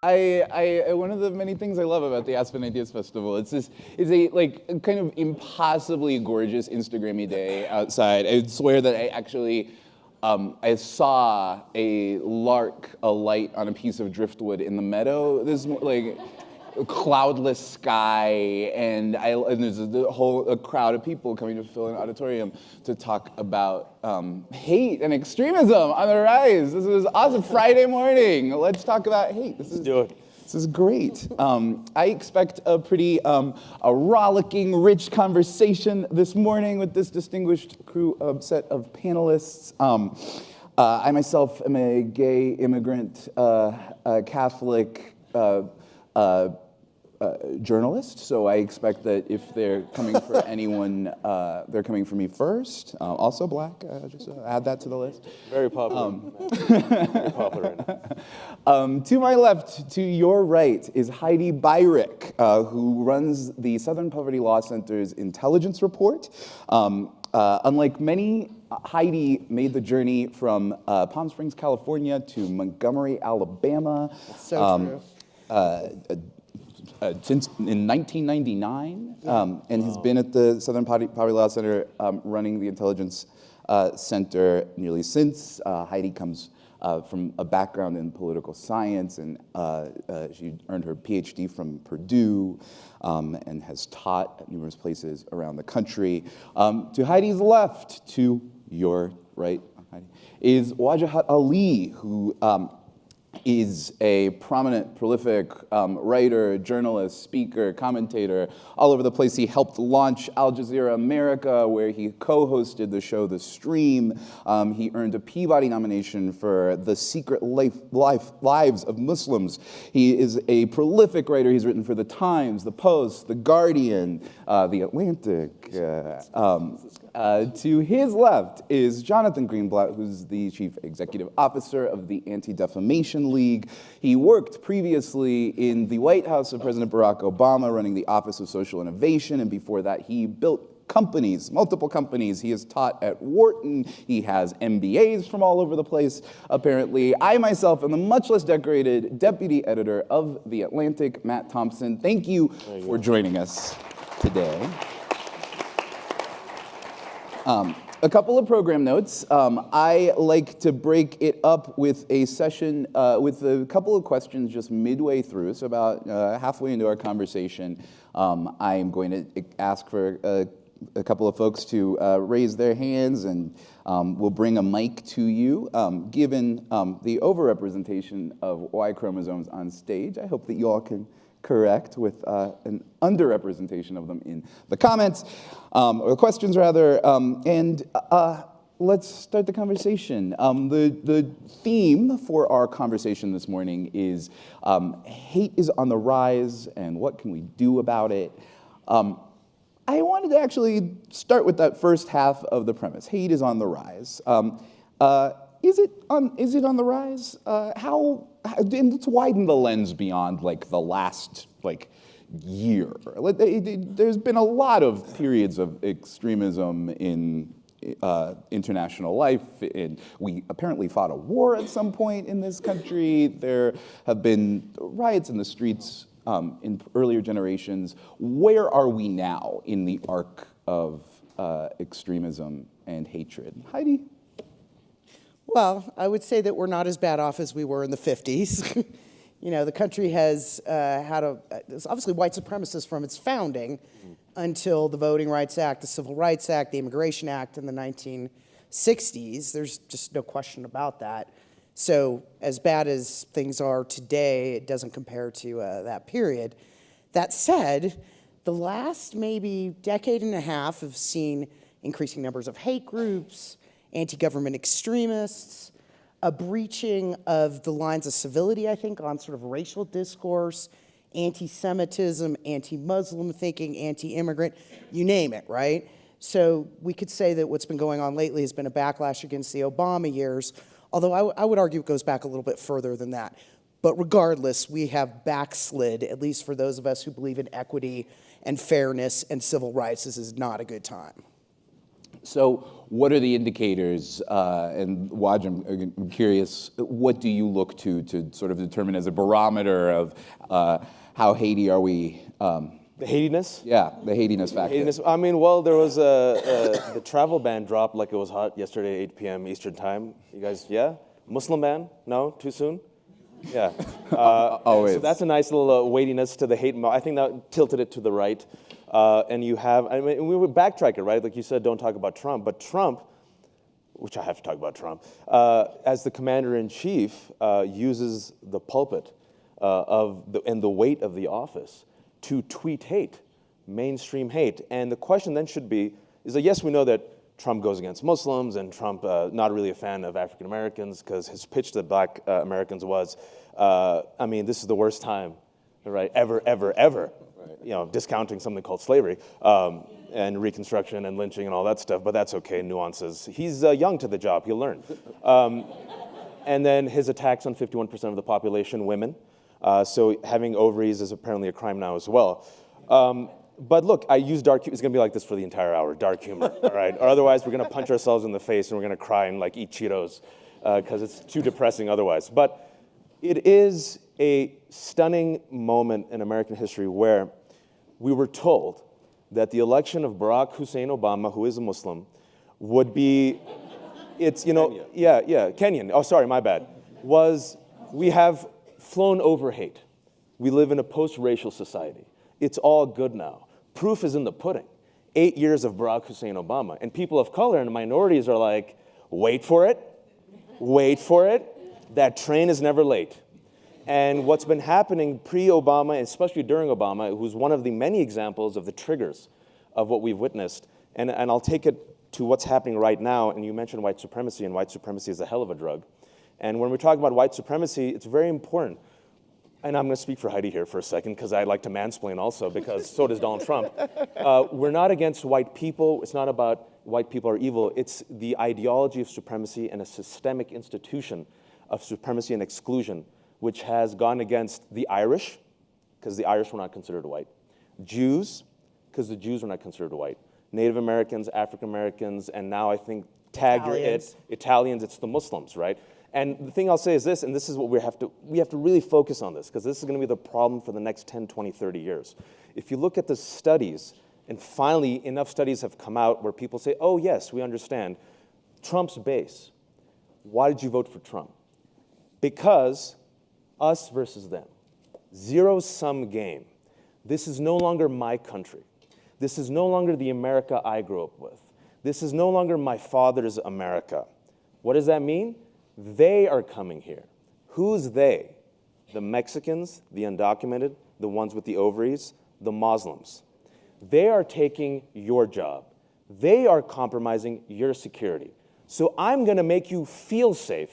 One of the many things I love about the Aspen Ideas Festival, it's a like kind of impossibly gorgeous Instagrammy day outside. I swear that I actually I saw a lark alight on a piece of driftwood in the meadow. This like cloudless sky, and there's a crowd of people coming to fill an auditorium to talk about hate and extremism on the rise. This is awesome. Friday morning. Let's talk about hate. Let's do it. This is great. I expect a pretty a rollicking, rich conversation this morning with this distinguished set of panelists. I myself am a gay immigrant, Catholic journalist, so I expect that if they're coming for anyone, they're coming for me first. Also black, just add that to the list. Very popular. Very popular right now. To my left, to your right, is Heidi Beirich, who runs the Southern Poverty Law Center's intelligence report. Unlike many, Heidi made the journey from Palm Springs, California to Montgomery, Alabama. That's so true. Since in 1999, and has been at the Southern Poverty Law Center running the intelligence center nearly since. Heidi comes from a background in political science, and she earned her PhD from Purdue and has taught at numerous places around the country. To Heidi's left, to your right, Heidi, is Wajahat Ali, who is a prominent, prolific writer, journalist, speaker, commentator, all over the place. He helped launch Al Jazeera America, where he co-hosted the show The Stream. He earned a Peabody nomination for The Secret Lives of Muslims. He is a prolific writer. He's written for The Times, The Post, The Guardian, The Atlantic. To his left is Jonathan Greenblatt, who's the Chief Executive Officer of the Anti-Defamation League. He worked previously in the White House of President Barack Obama, running the Office of Social Innovation, and before that he built companies, multiple companies. He has taught at Wharton. He has MBAs from all over the place, apparently. I myself am the much less decorated deputy editor of The Atlantic, Matt Thompson. Thank you for joining us today. A couple of program notes. I like to break it up with a session with a couple of questions just midway through, so about halfway into our conversation. I am going to ask for a couple of folks to raise their hands, and we'll bring a mic to you. Given the overrepresentation of Y chromosomes on stage, I hope that you all can correct with an underrepresentation of them in the comments, or questions rather, and let's start the conversation. The theme for our conversation this morning is hate is on the rise and what can we do about it? I wanted to actually start with that first half of the premise. Hate is on the rise. Is it on the rise? And let's widen the lens beyond like the last year. There's been a lot of periods of extremism in international life. We apparently fought a war at some point in this country. There have been riots in the streets in earlier generations. Where are we now in the arc of extremism and hatred? Heidi? Well, I would say that we're not as bad off as we were in the 50s. You know, the country has it's obviously white supremacist from its founding until the Voting Rights Act, the Civil Rights Act, the Immigration Act in the 1960s. There's just no question about that. So as bad as things are today, it doesn't compare to that period. That said, the last maybe decade and a half have seen increasing numbers of hate groups, anti-government extremists, a breaching of the lines of civility, I think, on sort of racial discourse, anti-Semitism, anti-Muslim thinking, anti-immigrant, you name it, right? So we could say that what's been going on lately has been a backlash against the Obama years, although I would argue it goes back a little bit further than that. But regardless, we have backslid, at least for those of us who believe in equity and fairness and civil rights. This is not a good time. So what are the indicators, and Waj, I'm curious, what do you look to sort of determine as a barometer of how Haiti are we? The Haiti-ness? Yeah, the Haiti-ness factor. Haiti-ness. I mean, well, there was the travel ban dropped like it was hot yesterday at 8 p.m. Eastern time. You guys, yeah? Muslim ban? No? Too soon? Yeah. Always. So that's a nice little weightiness to the hate. I think that tilted it to the right. And you have, I mean, we would backtrack it, right? Like you said, don't talk about Trump. But Trump, which I have to talk about Trump, as the commander-in-chief, uses the pulpit and the weight of the office to tweet hate, mainstream hate. And the question then should be, is that yes, we know that Trump goes against Muslims and Trump not really a fan of African Americans because his pitch to black Americans was, I mean, this is the worst time, right, ever, right. You know, discounting something called slavery and Reconstruction and lynching and all that stuff, but that's okay, nuances. He's young to the job, he'll learn. And then his attacks on 51% of the population, women. So having ovaries is apparently a crime now as well. But look, I use dark humor. It's going to be like this for the entire hour, dark humor, all right? Or otherwise, we're going to punch ourselves in the face and we're going to cry and like eat Cheetos because it's too depressing otherwise. But it is a stunning moment in American history where we were told that the election of Barack Hussein Obama, who is a Muslim, would be, it's, you know, Kenyan. Oh, sorry, my bad. We have flown over hate. We live in a post-racial society. It's all good now. Proof is in the pudding. 8 years of Barack Hussein Obama. And people of color and minorities are like, wait for it. That train is never late. And what's been happening pre-Obama, and especially during Obama, who's one of the many examples of the triggers of what we've witnessed, and I'll take it to what's happening right now, and you mentioned white supremacy, and white supremacy is a hell of a drug. And when we're talking about white supremacy, it's very important. And I'm going to speak for Heidi here for a second, because I like to mansplain also, because so does Donald Trump. We're not against white people. It's not about white people are evil. It's the ideology of supremacy and a systemic institution of supremacy and exclusion, which has gone against the Irish, because the Irish were not considered white, Jews, because the Jews were not considered white, Native Americans, African Americans, and now I think Italians, it's the Muslims, right? And the thing I'll say is this, and this is what we have to really focus on this, because this is going to be the problem for the next 10, 20, 30 years. If you look at the studies, and finally enough studies have come out where people say, oh yes, we understand, Trump's base. Why did you vote for Trump? Because us versus them. Zero-sum game. This is no longer my country. This is no longer the America I grew up with. This is no longer my father's America. What does that mean? They are coming here. Who's they? The Mexicans, the undocumented, the ones with the ovaries, the Muslims. They are taking your job. They are compromising your security. So I'm going to make you feel safe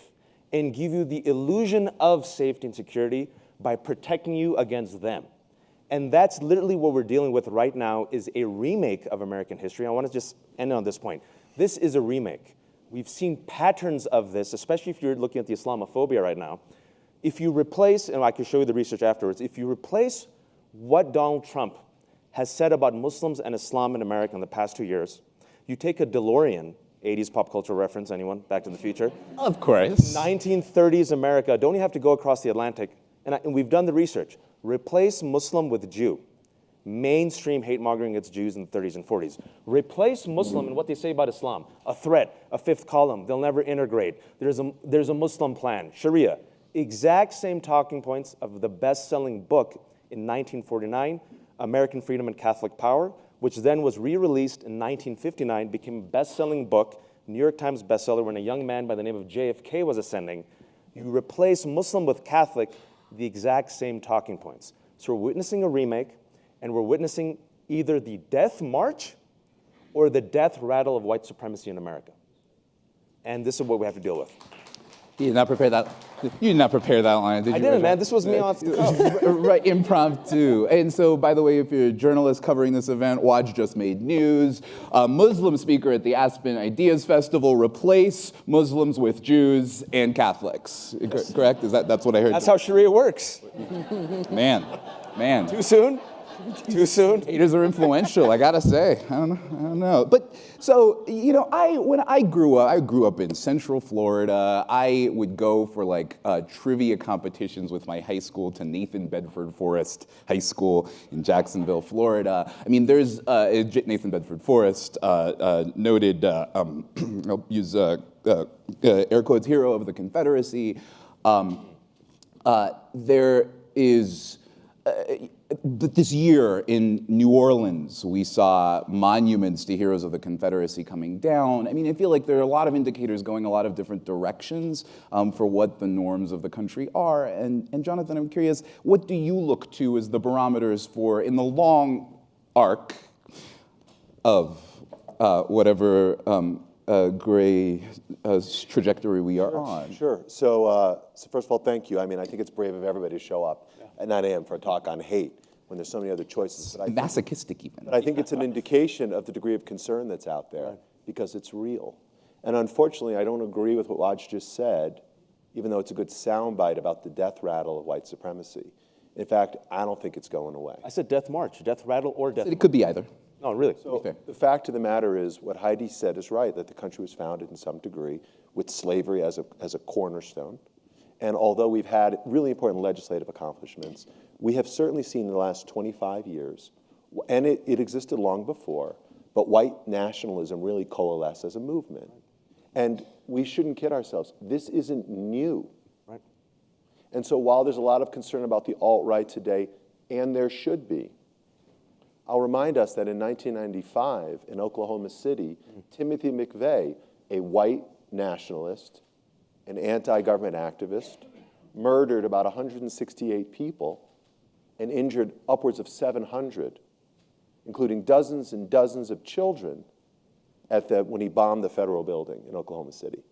and give you the illusion of safety and security by protecting you against them. And that's literally what we're dealing with right now, is a remake of American history. I want to just end on this point. This is a remake. We've seen patterns of this, especially if you're looking at the Islamophobia right now. If you replace, and I can show you the research afterwards, if you replace what Donald Trump has said about Muslims and Islam in America in the past 2 years, you take a DeLorean, 80s pop culture reference, anyone? Back to the Future? Of course. 1930s America, don't even have to go across the Atlantic, and we've done the research. Replace Muslim with Jew. Mainstream hate mongering against Jews in the 30s and 40s. Replace Muslim and what they say about Islam. A threat, a fifth column, they'll never integrate. There's a Muslim plan, Sharia. Exact same talking points of the best-selling book in 1949, American Freedom and Catholic Power, which then was re-released in 1959, became a best-selling book, New York Times bestseller, when a young man by the name of JFK was ascending. You replace Muslim with Catholic, the exact same talking points. So we're witnessing a remake, and we're witnessing either the death march or the death rattle of white supremacy in America. And this is what we have to deal with. You did not prepare that. You did not prepare that line, did you? I didn't, man. This was me off the cuff. Right, impromptu. And so, by the way, if you're a journalist covering this event, Waj just made news. A Muslim speaker at the Aspen Ideas Festival replace Muslims with Jews and Catholics. Yes. Correct? That's what I heard? That's how Sharia works. Man. Too soon? Too soon? Haters are influential, I gotta say. I don't know. But so, when I grew up in Central Florida. I would go for like trivia competitions with my high school to Nathan Bedford Forrest High School in Jacksonville, Florida. I mean, there's Nathan Bedford Forrest, noted, I'll use air quotes, hero of the Confederacy. There is, this year in New Orleans, we saw monuments to heroes of the Confederacy coming down. I mean, I feel like there are a lot of indicators going a lot of different directions for what the norms of the country are. And Jonathan, I'm curious, what do you look to as the barometers for, in the long arc of whatever gray trajectory we are on? Sure. So first of all, thank you. I mean, I think it's brave of everybody to show up at 9 a.m. for a talk on hate when there's so many other choices. But Masochistic even. But I think it's an indication of the degree of concern that's out there because it's real. And unfortunately, I don't agree with what Waj just said, even though it's a good soundbite about the death rattle of white supremacy. In fact, I don't think it's going away. I said death march, death rattle or death. It could be either. No, really. So the fact of the matter is, what Heidi said is right, that the country was founded in some degree with slavery as a cornerstone. And although we've had really important legislative accomplishments, we have certainly seen in the last 25 years, and it existed long before, but white nationalism really coalesced as a movement. And we shouldn't kid ourselves. This isn't new. Right. And so while there's a lot of concern about the alt-right today, and there should be, I'll remind us that in 1995 in Oklahoma City, Timothy McVeigh, a white nationalist, an anti-government activist, murdered about 168 people and injured upwards of 700, including dozens and dozens of children when he bombed the federal building in Oklahoma City.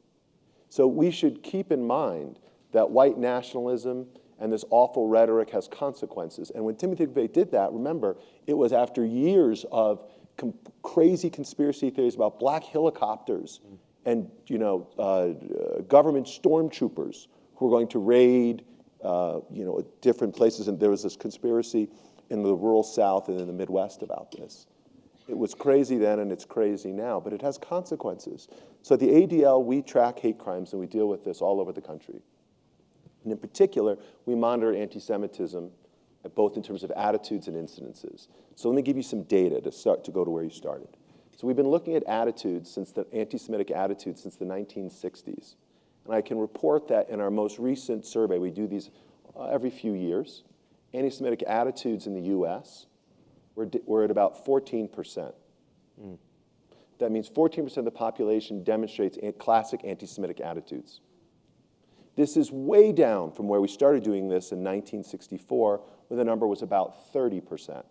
So we should keep in mind that white nationalism and this awful rhetoric has consequences. And when Timothy McVeigh did that, remember, it was after years of crazy conspiracy theories about black helicopters and government stormtroopers who were going to raid different places. And there was this conspiracy in the rural South and in the Midwest about this. It was crazy then and it's crazy now, but it has consequences. So at the ADL, we track hate crimes and we deal with this all over the country. And in particular, we monitor anti-Semitism, both in terms of attitudes and incidences. So let me give you some data to go to where you started. So we've been looking at anti-Semitic attitudes since the 1960s. And I can report that in our most recent survey, we do these every few years, anti-Semitic attitudes in the US, we're at about 14%. That means 14% of the population demonstrates classic anti-Semitic attitudes. This is way down from where we started doing this in 1964, when the number was about 30%.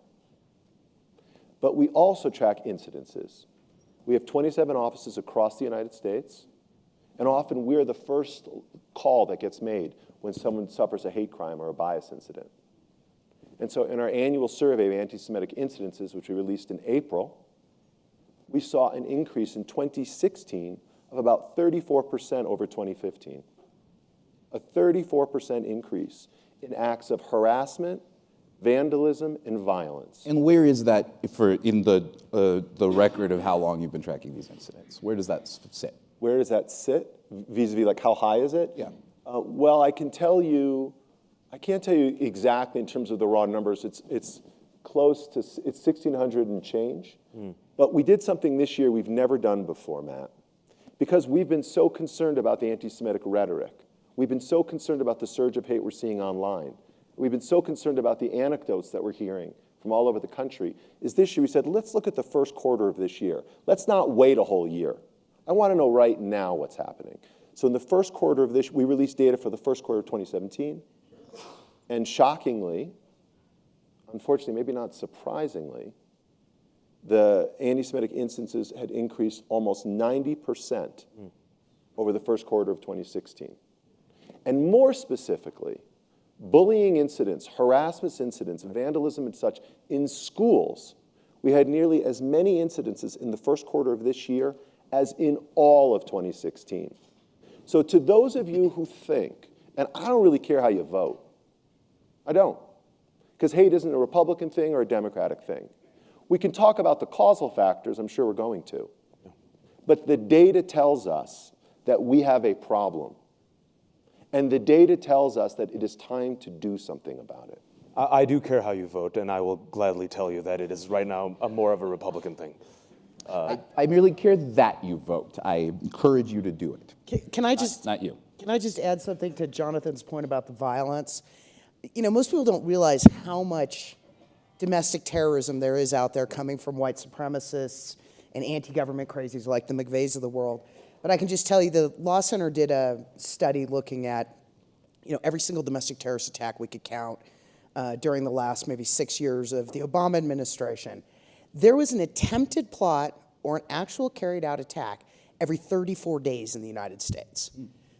But we also track incidences. We have 27 offices across the United States, and often we're the first call that gets made when someone suffers a hate crime or a bias incident. And so in our annual survey of anti-Semitic incidences, which we released in April, we saw an increase in 2016 of about 34% over 2015. A 34% increase in acts of harassment, vandalism, and violence. And where is that in the record of how long you've been tracking these incidents? Where does that sit? Where does that sit? Vis-a-vis, like, how high is it? Yeah. Well, I can't tell you exactly in terms of the raw numbers. It's close to, it's 1,600 and change. But we did something this year we've never done before, Matt. Because we've been so concerned about the anti-Semitic rhetoric. We've been so concerned about the surge of hate we're seeing online. We've been so concerned about the anecdotes that we're hearing from all over the country. This year we said, let's look at the first quarter of this year. Let's not wait a whole year. I want to know right now what's happening. So in the first quarter of this, we released data for the first quarter of 2017. And shockingly, unfortunately, maybe not surprisingly, the anti-Semitic instances had increased almost 90% over the first quarter of 2016. And more specifically, bullying incidents, harassment incidents, vandalism and such in schools, we had nearly as many incidences in the first quarter of this year as in all of 2016. So to those of you who think, and I don't really care how you vote, I don't. Because hate isn't a Republican thing or a Democratic thing. We can talk about the causal factors, I'm sure we're going to. But the data tells us that we have a problem. And the data tells us that it is time to do something about it. I do care how you vote, and I will gladly tell you that it is right now more of a Republican thing. I merely care that you vote. I encourage you to do it. Can I just Not you. Can I just add something to Jonathan's point about the violence? You know, most people don't realize how much domestic terrorism there is out there coming from white supremacists and anti-government crazies like the McVeighs of the world. But I can just tell you the Law Center did a study looking at, you know, every single domestic terrorist attack we could count during the last maybe 6 years of the Obama administration. There was an attempted plot or an actual carried out attack every 34 days in the United States.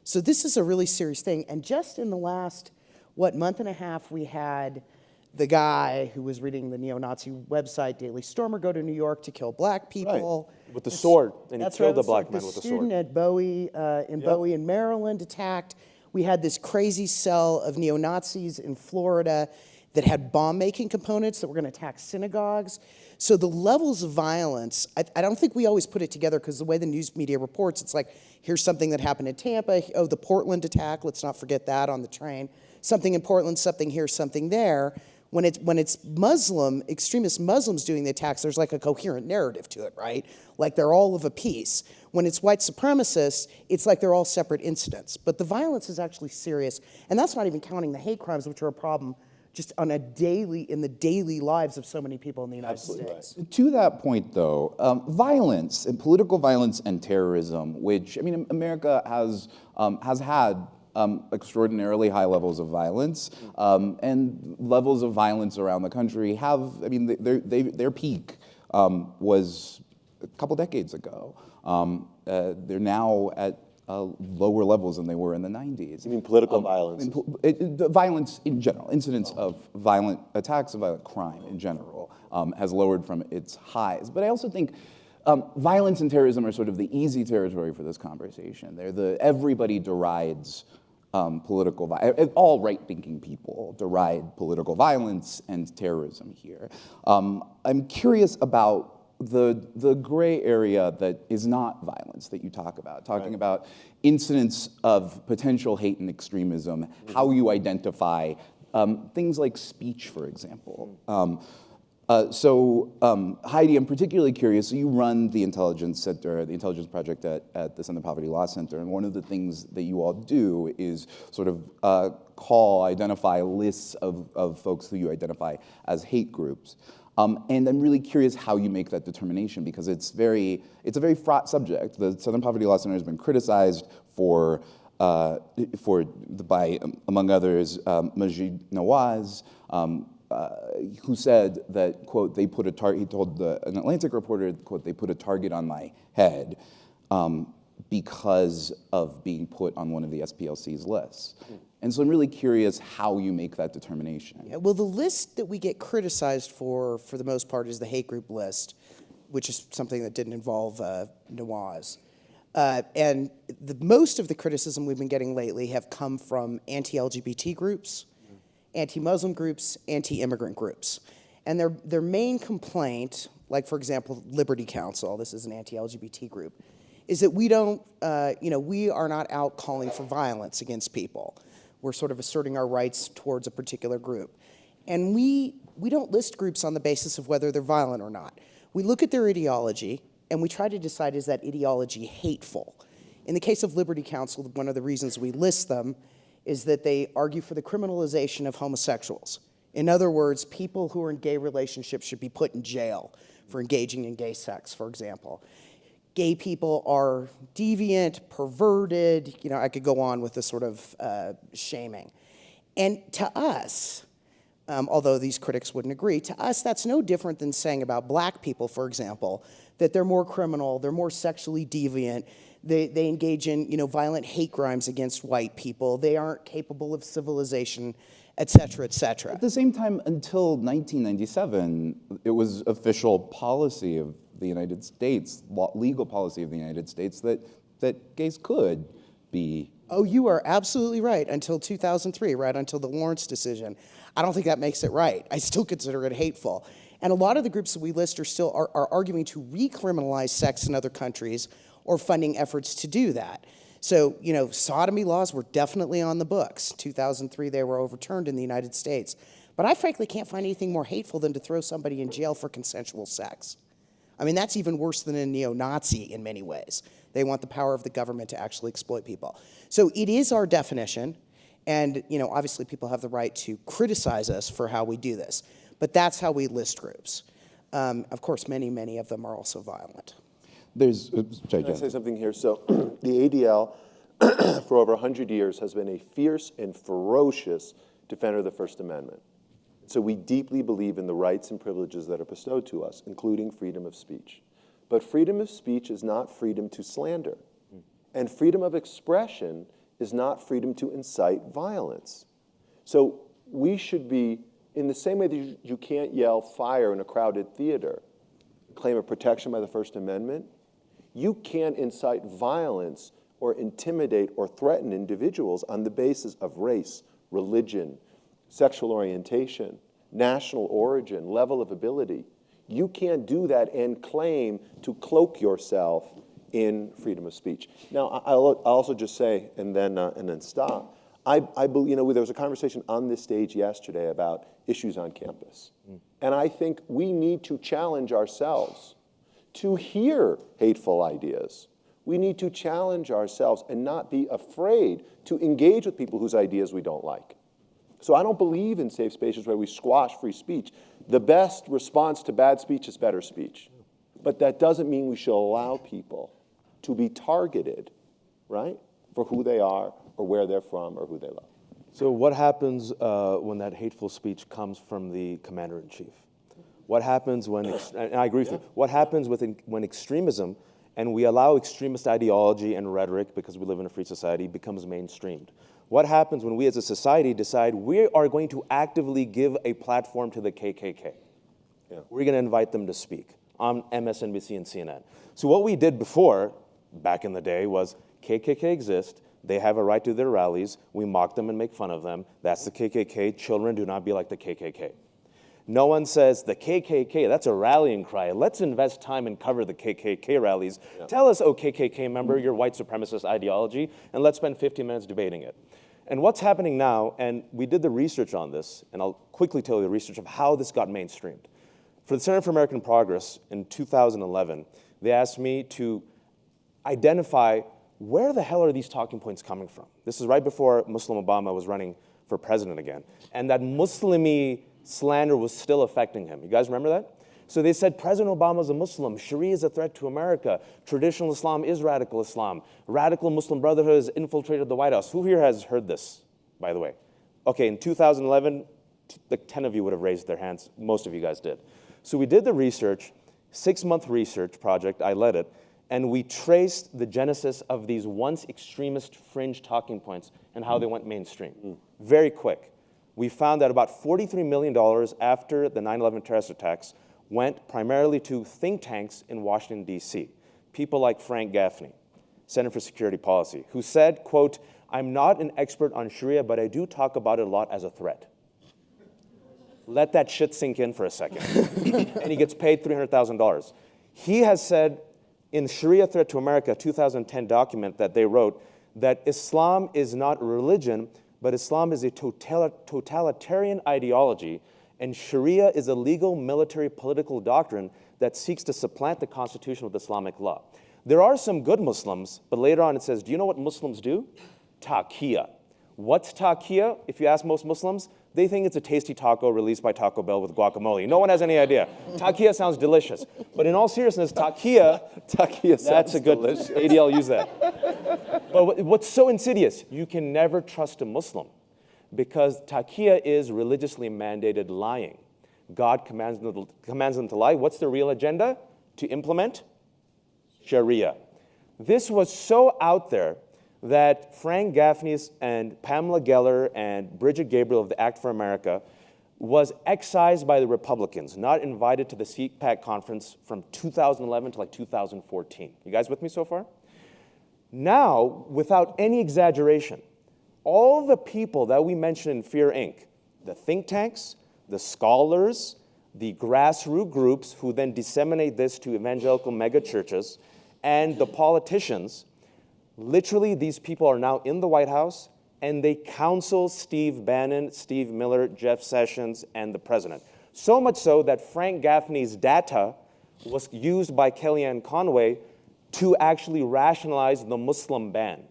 So this is a really serious thing. And just in the last, month and a half, we had the guy who was reading the neo-Nazi website Daily Stormer go to New York to kill black people. Right. With the sword, and he killed a black man the with a sword. student at Bowie, Bowie in Maryland attacked. We had this crazy cell of neo-Nazis in Florida that had bomb-making components that were going to attack synagogues. So the levels of violence, I don't think we always put it together because the way the news media reports, it's like, here's something that happened in Tampa. Oh, the Portland attack, let's not forget that on the train. Something in Portland, something here, something there. When it's Muslim, extremist Muslims doing the attacks, there's like a coherent narrative to it, right? Like they're all of a piece. When it's white supremacists, it's like they're all separate incidents. But the violence is actually serious. And that's not even counting the hate crimes, which are a problem just in the daily lives of so many people in the United States. Right. To that point, though, violence and political violence and terrorism, which, I mean, America has had extraordinarily high levels of violence, and levels of violence around the country have, I mean, their peak was a couple decades ago. They're now at lower levels than they were in the 90s. You mean political violence? Violence in general, incidents of violent attacks of violent crime in general has lowered from its highs. But I also think violence and terrorism are sort of the easy territory for this conversation. Everybody derides political violence. All right-thinking people deride political violence and terrorism here. I'm curious about the gray area that is not violence that you talk about, talking about incidents of potential hate and extremism, how you identify things like speech, for example. Heidi, I'm particularly curious, so you run the Intelligence Center, the Intelligence Project at the Southern Poverty Law Center, and one of the things that you all do is sort of identify lists of folks who you identify as hate groups. And I'm really curious how you make that determination, because it's a very fraught subject. The Southern Poverty Law Center has been criticized by, among others, Majid Nawaz, who said that, quote, he told an Atlantic reporter, quote, they put a target on my head because of being put on one of the SPLC's lists. And so I'm really curious how you make that determination. Yeah, well, the list that we get criticized for the most part, is the hate group list, which is something that didn't involve Nawaz. And most of the criticism we've been getting lately have come from anti-LGBT groups, anti-Muslim groups, anti-immigrant groups. And their main complaint, like for example, Liberty Counsel, this is an anti-LGBT group, is that we are not out calling for violence against people. We're sort of asserting our rights towards a particular group. And we don't list groups on the basis of whether they're violent or not. We look at their ideology, and we try to decide, is that ideology hateful? In the case of Liberty Counsel, one of the reasons we list them is that they argue for the criminalization of homosexuals. In other words, people who are in gay relationships should be put in jail for engaging in gay sex, for example. Gay people are deviant, perverted, I could go on with this sort of shaming. And to us, although these critics wouldn't agree, to us that's no different than saying about black people, for example, that they're more criminal, they're more sexually deviant, they engage in violent hate crimes against white people, they aren't capable of civilization, et cetera, et cetera. At the same time, until 1997, it was official policy of the United States, legal policy of the United States, that gays could be Oh, you are absolutely right. Until 2003, right? Until the Lawrence decision. I don't think that makes it right. I still consider it hateful. And a lot of the groups that we list are arguing to recriminalize sex in other countries or funding efforts to do that. So, sodomy laws were definitely on the books. 2003, they were overturned in the United States. But I frankly can't find anything more hateful than to throw somebody in jail for consensual sex. I mean, that's even worse than a neo-Nazi in many ways. They want the power of the government to actually exploit people. So it is our definition, and obviously people have the right to criticize us for how we do this. But that's how we list groups. Of course, many, many of them are also violent. There's, Can I say something here? So the ADL, for over 100 years, has been a fierce and ferocious defender of the First Amendment. So we deeply believe in the rights and privileges that are bestowed to us, including freedom of speech. But freedom of speech is not freedom to slander. And freedom of expression is not freedom to incite violence. So we should be, in the same way that you can't yell fire in a crowded theater, claim a protection by the First Amendment, you can't incite violence or intimidate or threaten individuals on the basis of race, religion, sexual orientation, national origin, level of ability. You can't do that and claim to cloak yourself in freedom of speech. Now, I'll also just say, and then stop. I believe, there was a conversation on this stage yesterday about issues on campus. And I think we need to challenge ourselves to hear hateful ideas. We need to challenge ourselves and not be afraid to engage with people whose ideas we don't like. So I don't believe in safe spaces where we squash free speech. The best response to bad speech is better speech. But that doesn't mean we should allow people to be targeted, right, for who they are or where they're from or who they love. So what happens when that hateful speech comes from the commander-in-chief? What happens when, and I agree with you, what happens when extremism, and we allow extremist ideology and rhetoric, because we live in a free society, becomes mainstreamed? What happens when we as a society decide we are going to actively give a platform to the KKK? Yeah. We're going to invite them to speak on MSNBC and CNN. So what we did before, back in the day, was KKK exist, they have a right to their rallies, we mock them and make fun of them, that's the KKK, children do not be like the KKK. No one says, the KKK, that's a rallying cry. Let's invest time and cover the KKK rallies. Yeah. Tell us, oh KKK member, your white supremacist ideology, and let's spend 15 minutes debating it. And what's happening now, and we did the research on this, and I'll quickly tell you the research of how this got mainstreamed. For the Center for American Progress in 2011, they asked me to identify where the hell are these talking points coming from? This is right before Muslim Obama was running for president again. And that Muslimi slander was still affecting him. You guys remember that? So they said President Obama is a Muslim, Sharia is a threat to America, traditional Islam is radical Islam, radical Muslim Brotherhood has infiltrated the White House. Who here has heard this, by the way? Okay, in 2011, like 10 of you would have raised their hands. Most of you guys did. So we did the research, 6-month research project, I led it, and we traced the genesis of these once extremist fringe talking points and how they went mainstream. Very quick. We found that about $43 million after the 9/11 terrorist attacks went primarily to think tanks in Washington, D.C. People like Frank Gaffney, Center for Security Policy, who said, quote, I'm not an expert on Sharia, but I do talk about it a lot as a threat. Let that shit sink in for a second. And he gets paid $300,000. He has said in Sharia Threat to America, 2010 document that they wrote, that Islam is not a religion, but Islam is a totalitarian ideology, and Sharia is a legal, military, political doctrine that seeks to supplant the constitution with Islamic law. There are some good Muslims, but later on it says, do you know what Muslims do? Taqiyya. What's taqiyya? If you ask most Muslims, they think it's a tasty taco released by Taco Bell with guacamole. No one has any idea. Taqiyya sounds delicious. But in all seriousness, taqiyya that's a good, delicious. ADL use that. But what's so insidious, you can never trust a Muslim because taqiyya is religiously mandated lying. God commands them to lie. What's the real agenda? To implement Sharia. This was so out there that Frank Gaffney and Pamela Geller and Bridget Gabriel of the Act for America was excised by the Republicans, not invited to the CPAC conference from 2011 to like 2014. You guys with me so far? Now, without any exaggeration, all the people that we mentioned in Fear Inc., the think tanks, the scholars, the grassroots groups who then disseminate this to evangelical megachurches, and the politicians, literally these people are now in the White House and they counsel Steve Bannon, Steve Miller, Jeff Sessions, and the president. So much so that Frank Gaffney's data was used by Kellyanne Conway to actually rationalize the Muslim ban.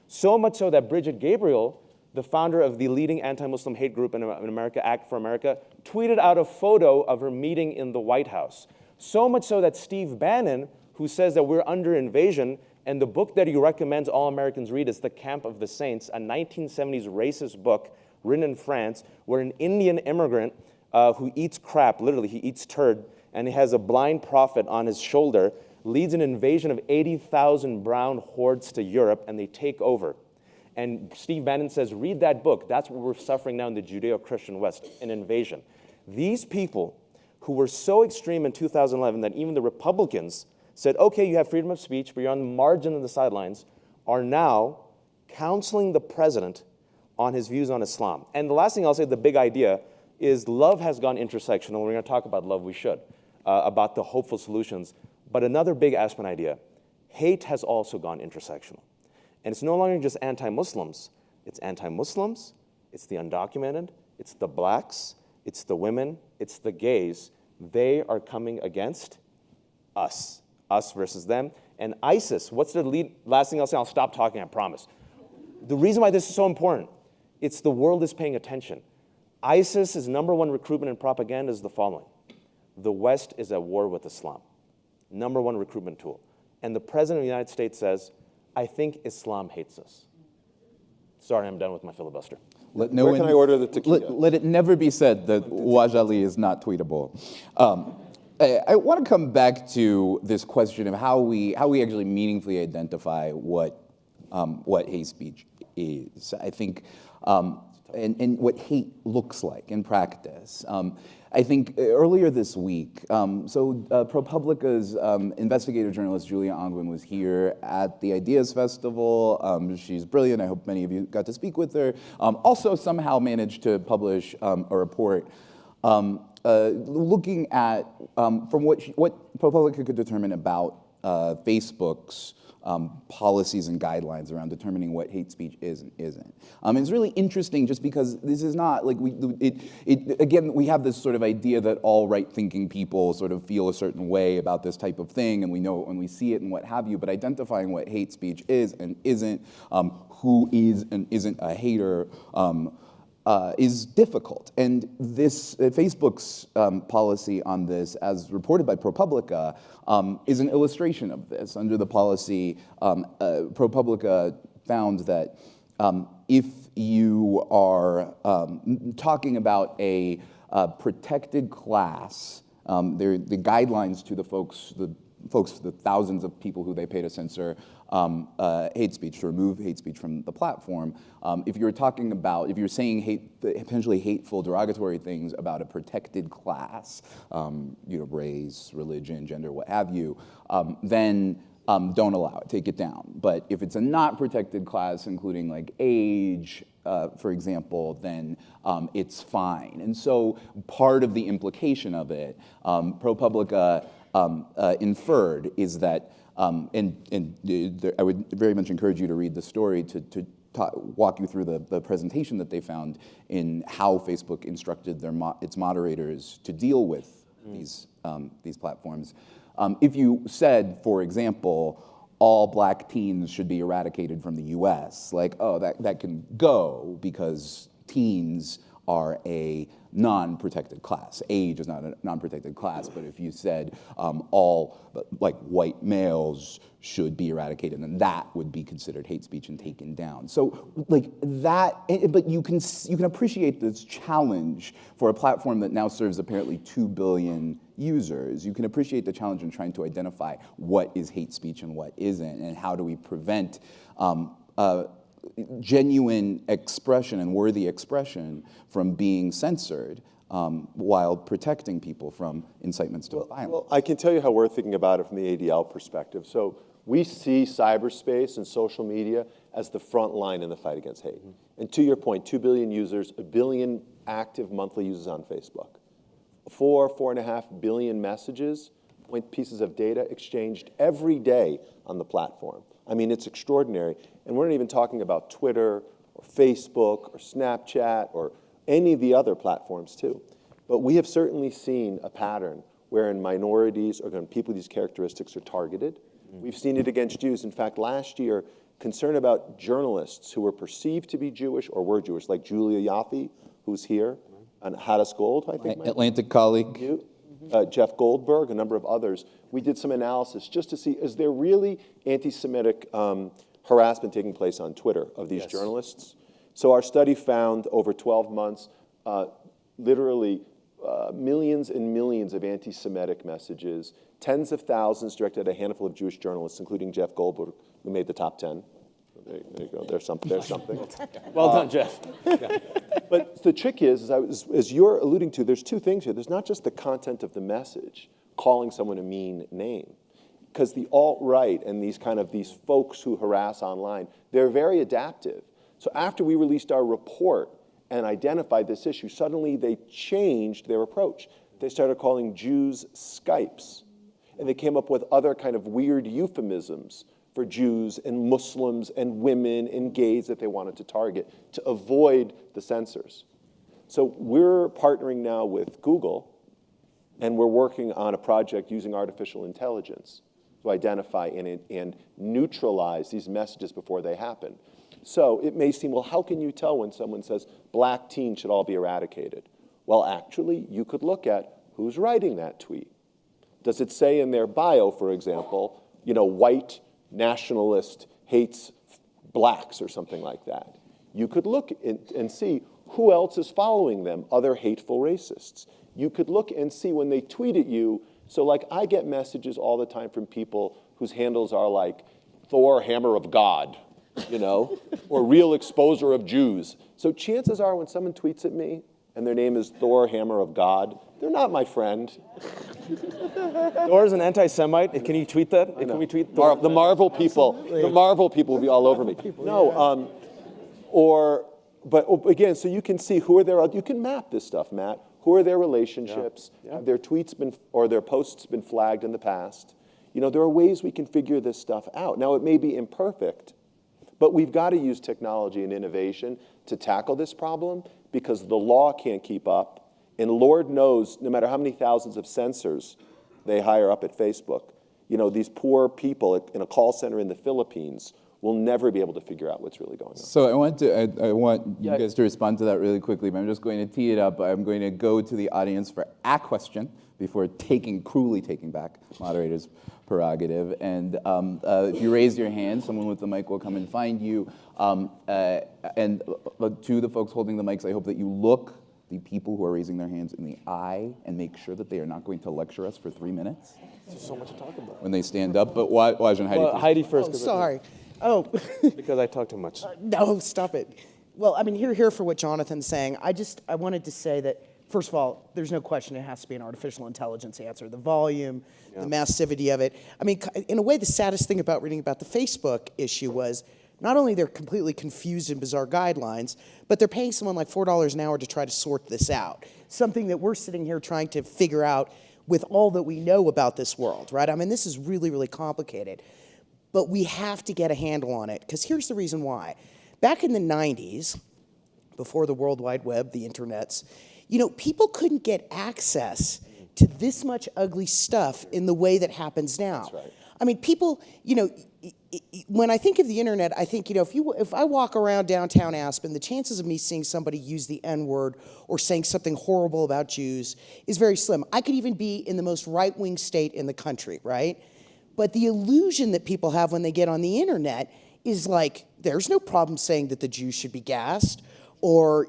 So much so that Bridget Gabriel, the founder of the leading anti-Muslim hate group in America, Act for America, tweeted out a photo of her meeting in the White House. So much so that Steve Bannon, who says that we're under invasion, and the book that he recommends all Americans read is The Camp of the Saints, a 1970s racist book written in France, where an Indian immigrant who eats crap, literally he eats turd, and he has a blind prophet on his shoulder, leads an invasion of 80,000 brown hordes to Europe, and they take over. And Steve Bannon says, read that book. That's what we're suffering now in the Judeo-Christian West, an invasion. These people who were so extreme in 2011 that even the Republicans said, okay, you have freedom of speech, but you're on the margin of the sidelines, are now counseling the president on his views on Islam. And the last thing I'll say, the big idea, is love has gone intersectional. We're going to talk about love, we should, about the hopeful solutions. But another big Aspen idea, hate has also gone intersectional. And it's no longer just anti-Muslims. It's anti-Muslims, it's the undocumented, it's the blacks, it's the women, it's the gays. They are coming against us versus them. And ISIS, what's the last thing I'll say? I'll stop talking, I promise. The reason why this is so important, it's the world is paying attention. ISIS's #1 recruitment and propaganda is the following. The West is at war with Islam. #1 recruitment tool. And the President of the United States says, I think Islam hates us. Sorry, I'm done with my filibuster. Where can I order the tequila? Let it never be said that Wajahat Ali is not tweetable. I want to come back to this question of how we actually meaningfully identify what hate speech is. I think, and what hate looks like in practice. I think earlier this week, ProPublica's investigative journalist Julia Angwin was here at the Ideas Festival. She's brilliant. I hope many of you got to speak with her. Also somehow managed to publish a report looking at, from what ProPublica could determine about Facebook's policies and guidelines around determining what hate speech is and isn't. It's really interesting just because this is not like again, we have this sort of idea that all right-thinking people sort of feel a certain way about this type of thing, and we know it when we see it and what have you, but identifying what hate speech is and isn't, who is and isn't a hater, is difficult. And this, Facebook's policy on this, as reported by ProPublica, is an illustration of this. Under the policy, ProPublica found that if you are talking about a protected class, the guidelines to the thousands of people who they pay to censor hate speech, to remove hate speech from the platform. If you're saying potentially hateful, derogatory things about a protected class, race, religion, gender, what have you, then don't allow it, take it down. But if it's a not protected class, including like age, for example, then it's fine. And so part of the implication of it, ProPublica inferred, is that, I would very much encourage you to read the story to walk you through the presentation that they found in how Facebook instructed its moderators to deal with these platforms. If you said, for example, all black teens should be eradicated from the US, like, oh, that can go because teens are a non-protected class. Age is not a non-protected class, but if you said all like white males should be eradicated, then that would be considered hate speech and taken down. So like that, but you can appreciate this challenge for a platform that now serves apparently 2 billion users. You can appreciate the challenge in trying to identify what is hate speech and what isn't, and how do we prevent genuine expression and worthy expression from being censored while protecting people from incitements to violence. Well, I can tell you how we're thinking about it from the ADL perspective. So We see cyberspace and social media as the front line in the fight against hate. And to your point, 2 billion users, 1 billion active monthly users on Facebook, 4.5 billion messages, pieces of data exchanged every day on the platform. I mean, it's extraordinary. And we're not even talking about Twitter or Facebook or Snapchat or any of the other platforms too. But we have certainly seen a pattern wherein minorities or people with these characteristics are targeted. We've seen it against Jews. In fact, last year, concern about journalists who were perceived to be Jewish or were Jewish, like Julia Yaffe, who's here, and Hadas Gold, I think. Atlantic colleague. Jeff Goldberg, a number of others. We did some analysis just to see, is there really anti-Semitic harassment taking place on Twitter of these journalists? So our study found over 12 months, literally millions and millions of anti-Semitic messages, tens of thousands directed at a handful of Jewish journalists, including Jeff Goldberg, who made the top 10. There you go. There's something. Well done, Jeff. But the trick is, as you're alluding to, there's two things here. There's not just the content of the message, calling someone a mean name, because the alt-right and these folks who harass online, they're very adaptive. So after we released our report and identified this issue, suddenly they changed their approach. They started calling Jews Skypes, and they came up with other kind of weird euphemisms for Jews and Muslims and women and gays that they wanted to target to avoid the censors. So we're partnering now with Google, and we're working on a project using artificial intelligence to identify and neutralize these messages before they happen. So it may seem, well, how can you tell when someone says black teens should all be eradicated? Well, actually, you could look at who's writing that tweet. Does it say in their bio, for example, white nationalist hates blacks or something like that? You could look and see who else is following them, other hateful racists. You could look and see when they tweet at you. So like I get messages all the time from people whose handles are like Thor, Hammer of God, or Real Exposer of Jews. So chances are when someone tweets at me and their name is Thor, Hammer of God, they're not my friend. Thor is an anti-Semite. Can you tweet that? Can we tweet Thor? The Marvel people. Absolutely. The Marvel people will be all over me. No, but again, so you can see who are their. You can map this stuff, Matt. Who are their relationships? Yeah. Have their tweets or their posts been flagged in the past? There are ways we can figure this stuff out. Now, it may be imperfect, but we've got to use technology and innovation to tackle this problem because the law can't keep up. And Lord knows, no matter how many thousands of censors they hire up at Facebook, these poor people in a call center in the Philippines will never be able to figure out what's really going on. So I want you guys to respond to that really quickly, but I'm just going to tee it up. I'm going to go to the audience for a question before cruelly taking back moderator's prerogative. And if you raise your hand, someone with the mic will come and find you. And to the folks holding the mics, I hope that you look the people who are raising their hands in the eye and make sure that they are not going to lecture us for 3 minutes. There's so much to talk about. When they stand up. But Waj and Heidi. Well, Heidi first. Oh, sorry. Because I talk too much. No, stop it. Well, I mean, here for what Jonathan's saying. I wanted to say that, first of all, there's no question it has to be an artificial intelligence answer. The volume, the massivity of it. I mean, in a way, the saddest thing about reading about the Facebook issue was not only they're completely confused and bizarre guidelines, but they're paying someone like $4 an hour to try to sort this out. Something that we're sitting here trying to figure out with all that we know about this world, right? I mean, this is really, really complicated. But we have to get a handle on it, because here's the reason why. Back in the 90s, before the World Wide Web, the internets, people couldn't get access to this much ugly stuff in the way that happens now. That's right. I mean, people, when I think of the internet, I think, if I walk around downtown Aspen, the chances of me seeing somebody use the N-word or saying something horrible about Jews is very slim. I could even be in the most right-wing state in the country, right? But the illusion that people have when they get on the internet is like, there's no problem saying that the Jews should be gassed or,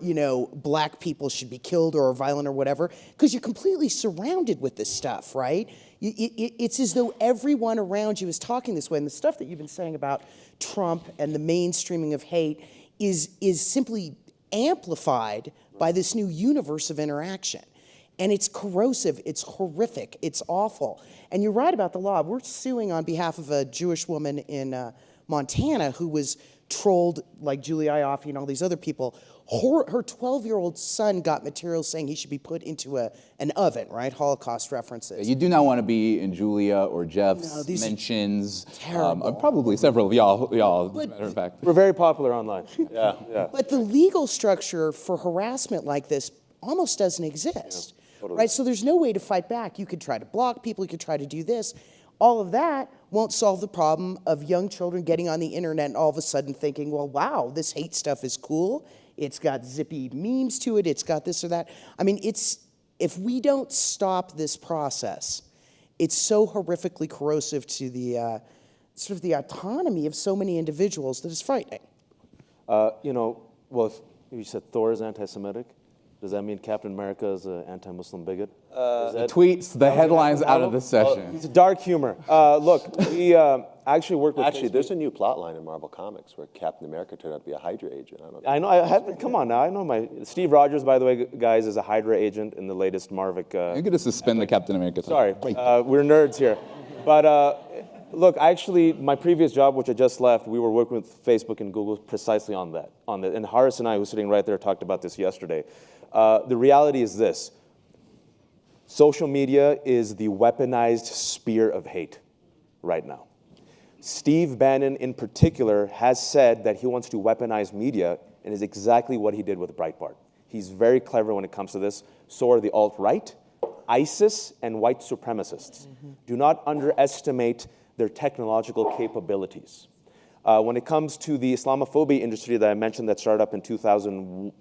black people should be killed or are violent or whatever, because you're completely surrounded with this stuff, right? It's as though everyone around you is talking this way. And the stuff that you've been saying about Trump and the mainstreaming of hate is simply amplified by this new universe of interaction. And it's corrosive, it's horrific, it's awful. And you're right about the law. We're suing on behalf of a Jewish woman in Montana who was trolled like Julie Ioffe and all these other people. Her 12-year-old son got materials saying he should be put into an oven, right? Holocaust references. You do not want to be in Julia or Jeff's No, these are mentions. terrible. Probably several of y'all, as a matter of fact. We're very popular online. Yeah. But the legal structure for harassment like this almost doesn't exist, right? So there's no way to fight back. You could try to block people, you could try to do this. All of that won't solve the problem of young children getting on the internet and all of a sudden thinking, well, wow, this hate stuff is cool. It's got zippy memes to it. It's got this or that. I mean, if we don't stop this process, it's so horrifically corrosive to the sort of the autonomy of so many individuals that it's frightening. Well, if you said Thor is anti-Semitic, does that mean Captain America is an anti-Muslim bigot? The tweets, the headlines out of the session. It's dark humor. Look, we actually worked with Actually, Facebook. there's a new plot line in Marvel Comics where Captain America turned out to be a Hydra agent. I know. Come on now. I know Steve Rogers, by the way, guys, is a Hydra agent in the latest Marvick. You're going to suspend the Captain America. Sorry, we're nerds here. But look, actually, my previous job, which I just left, we were working with Facebook and Google precisely on that. And Horace and I, who's sitting right there, talked about this yesterday. The reality is this. Social media is the weaponized spear of hate right now. Steve Bannon, in particular, has said that he wants to weaponize media, and is exactly what he did with Breitbart. He's very clever when it comes to this. So are the alt-right, ISIS, and white supremacists. Do not underestimate their technological capabilities. When it comes to the Islamophobia industry that I mentioned that started up in 2000,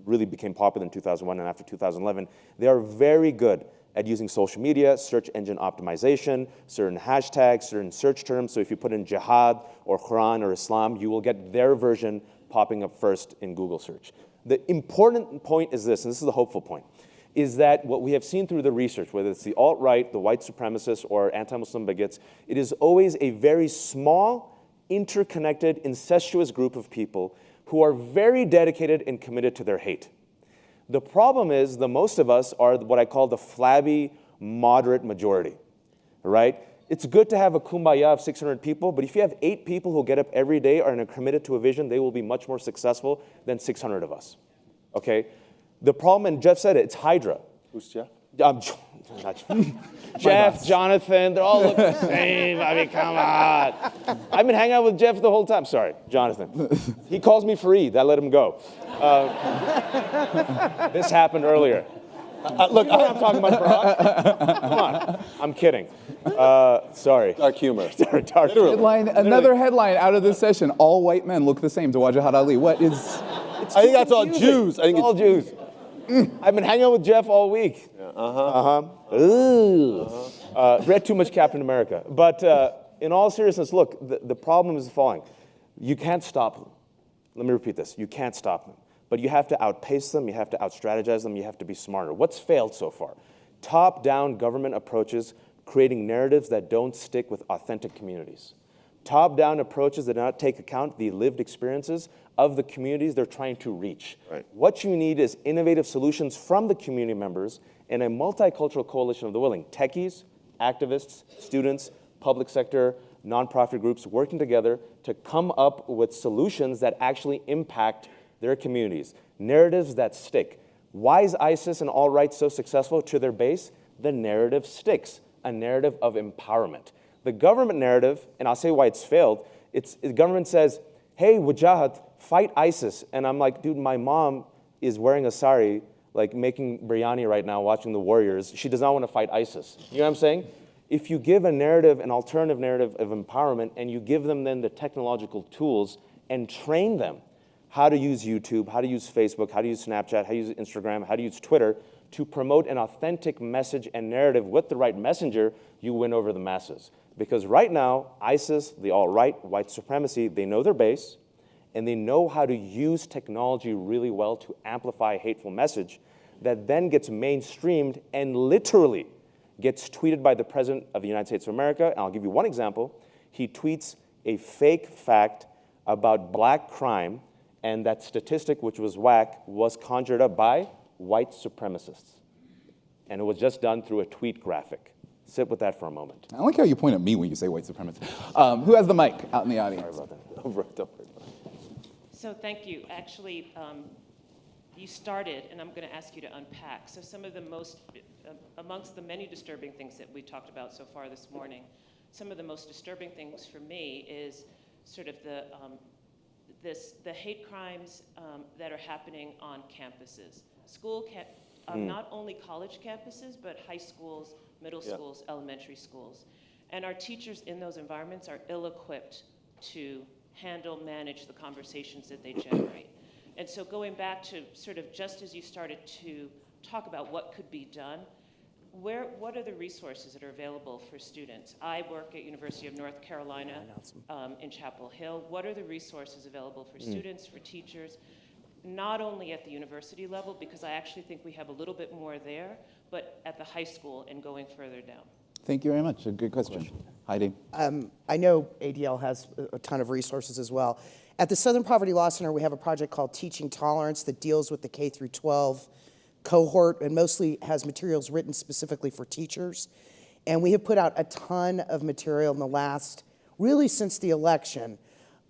really became popular in 2001 and after 2011, they are very good at using social media, search engine optimization, certain hashtags, certain search terms. So if you put in jihad or Quran or Islam, you will get their version popping up first in Google search. The important point is this, and this is the hopeful point, is that what we have seen through the research, whether it's the alt-right, the white supremacists, or anti-Muslim bigots, it is always a very small, interconnected, incestuous group of people who are very dedicated and committed to their hate. The problem is the most of us are what I call the flabby, moderate majority, right? It's good to have a kumbaya of 600 people, but if you have 8 people who get up every day and are committed to a vision, they will be much more successful than 600 of us, okay? The problem, and Jeff said it, it's Hydra. Who's Jeff? Jeff, Jonathan, they all look the same. I mean, come on. I've been hanging out with Jeff the whole time. Sorry, Jonathan. He calls me Fareed. I let him go. This happened earlier. Look, I'm talking about Barack. Come on. I'm kidding. Sorry. Dark humor. Dark humor. Another headline out of this session. All white men look the same to Wajahat Ali. What is... I think that's all Jews. I think it's all Jews. I've been hanging out with Jeff all week. Read too much Captain America. But in all seriousness, look, the problem is the following. You can't stop them. Let me repeat this. You can't stop them. But you have to outpace them. You have to outstrategize them. You have to be smarter. What's failed so far? Top-down government approaches creating narratives that don't stick with authentic communities. Top-down approaches that do not take account the lived experiences of the communities they're trying to reach. Right. What you need is innovative solutions from the community members and a multicultural coalition of the willing. Techies, activists, students, public sector, nonprofit groups working together to come up with solutions that actually impact their communities. Narratives that stick. Why is ISIS and alt-right so successful to their base? The narrative sticks, a narrative of empowerment. The government narrative, and I'll say why it's failed, the government says, hey, Wajahat, fight ISIS. And I'm like, dude, my mom is wearing a sari, like making biryani right now, watching the Warriors. She does not want to fight ISIS. You know what I'm saying? If you give a narrative, an alternative narrative of empowerment, and you give them then the technological tools and train them how to use YouTube, how to use Facebook, how to use Snapchat, how to use Instagram, how to use Twitter to promote an authentic message and narrative with the right messenger, you win over the masses. Because right now, ISIS, the alt-right, white supremacy, they know their base, and they know how to use technology really well to amplify a hateful message that then gets mainstreamed and literally gets tweeted by the President of the United States of America. And I'll give you one example. He tweets a fake fact about black crime, and that statistic, which was whack, was conjured up by white supremacists. And it was just done through a tweet graphic. Sit with that for a moment. I like how you point at me when you say white supremacy. Who has the mic out in the audience? Sorry about that. Don't worry about it. So thank you. Actually, you started, and I'm going to ask you to unpack. So some of the most, amongst the many disturbing things that we talked about so far this morning, some of the most disturbing things for me is sort of the hate crimes that are happening on campuses. Not only college campuses, but high schools, middle schools, elementary schools. And our teachers in those environments are ill-equipped to manage the conversations that they generate. And so going back to sort of just as you started to talk about what could be done, what are the resources that are available for students? I work at University of North Carolina in Chapel Hill. What are the resources available for students, for teachers, not only at the university level, because I actually think we have a little bit more there, but at the high school and going further down? Thank you very much. A good question. Heidi. I know ADL has a ton of resources as well. At the Southern Poverty Law Center, we have a project called Teaching Tolerance that deals with the K through 12 cohort and mostly has materials written specifically for teachers. And we have put out a ton of material in the last, really since the election,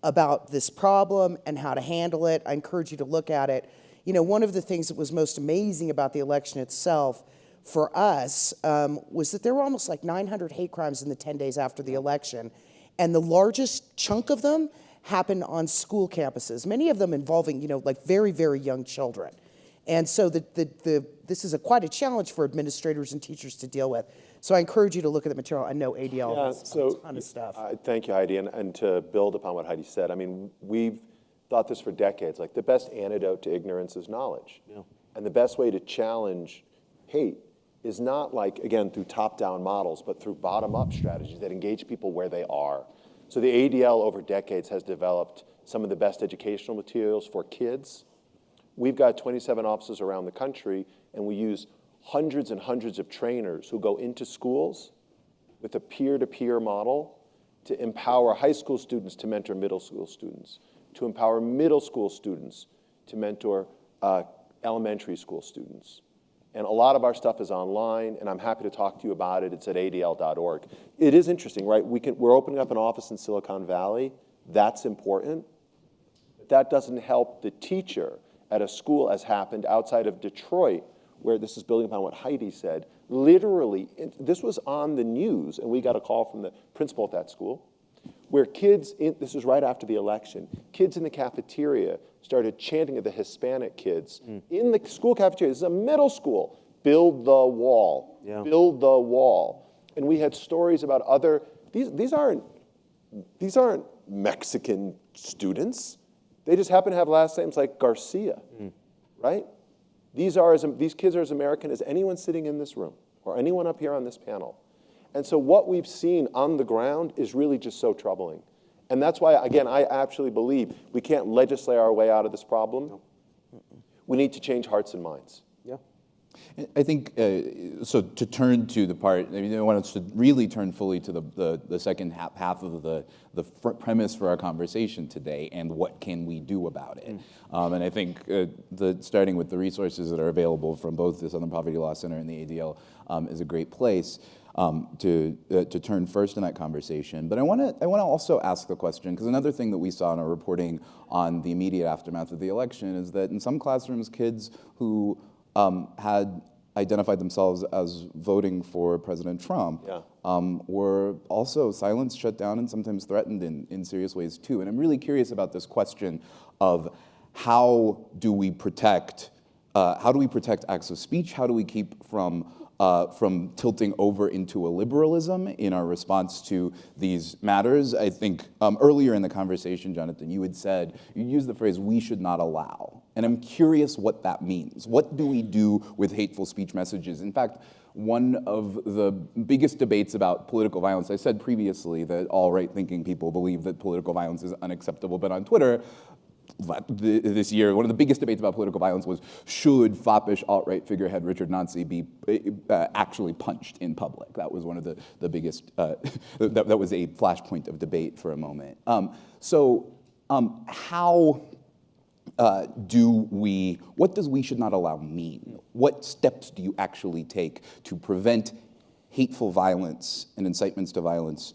about this problem and how to handle it. I encourage you to look at it. You know, one of the things that was most amazing about the election itself for us was that there were almost like 900 hate crimes in the 10 days after the election. And the largest chunk of them happened on school campuses, many of them involving, you know, like very, very young children. And so this is quite a challenge for administrators and teachers to deal with. So I encourage you to look at the material. I know ADL has a ton of stuff. Thank you, Heidi. And to build upon what Heidi said, I mean, we've thought this for decades, like the best antidote to ignorance is knowledge. Yeah. And the best way to challenge hate is not like, again, through top-down models, but through bottom-up strategies that engage people where they are. So the ADL over decades has developed some of the best educational materials for kids. We've got 27 offices around the country, and we use hundreds and hundreds of trainers who go into schools with a peer-to-peer model to empower high school students to mentor middle school students, to empower middle school students to mentor elementary school students. And a lot of our stuff is online, and I'm happy to talk to you about it. It's at adl.org. It is interesting, right? We're opening up an office in Silicon Valley. That's important. But that doesn't help the teacher at a school, as happened outside of Detroit, where this is building upon what Heidi said. Literally, this was on the news, and we got a call from the principal at that school, where kids, this was right after the election, kids in the cafeteria started chanting at the Hispanic kids in the school cafeteria. This is a middle school. Build the wall. Yeah. Build the wall. And we had stories about other. These aren't Mexican students. They just happen to have last names like Garcia, right? These kids are as American as anyone sitting in this room or anyone up here on this panel. And so what we've seen on the ground is really just so troubling. And that's why, again, I actually believe we can't legislate our way out of this problem. We need to change hearts and minds. Yeah. I think, so to turn to the part, I mean, I want us to really turn fully to the second half of the premise for our conversation today and what can we do about it. And I think starting with the resources that are available from both the Southern Poverty Law Center and the ADL is a great place to turn first in that conversation. But I want to also ask the question, because another thing that we saw in our reporting on the immediate aftermath of the election is that in some classrooms, kids who had identified themselves as voting for President Trump were also silenced, shut down, and sometimes threatened in serious ways too. And I'm really curious about this question of how do we protect acts of speech? How do we keep from tilting over into a liberalism in our response to these matters? I think earlier in the conversation, Jonathan, you used the phrase, "we should not allow." And I'm curious what that means. What do we do with hateful speech messages? In fact, one of the biggest debates about political violence, I said previously that all right-thinking people believe that political violence is unacceptable, but on Twitter, this year, one of the biggest debates about political violence was, should foppish alt-right figurehead Richard Nancy be actually punched in public? That was one of the biggest, that was a flashpoint of debate for a moment. How what does "we should not allow" mean? what steps do you actually take to prevent hateful violence and incitements to violence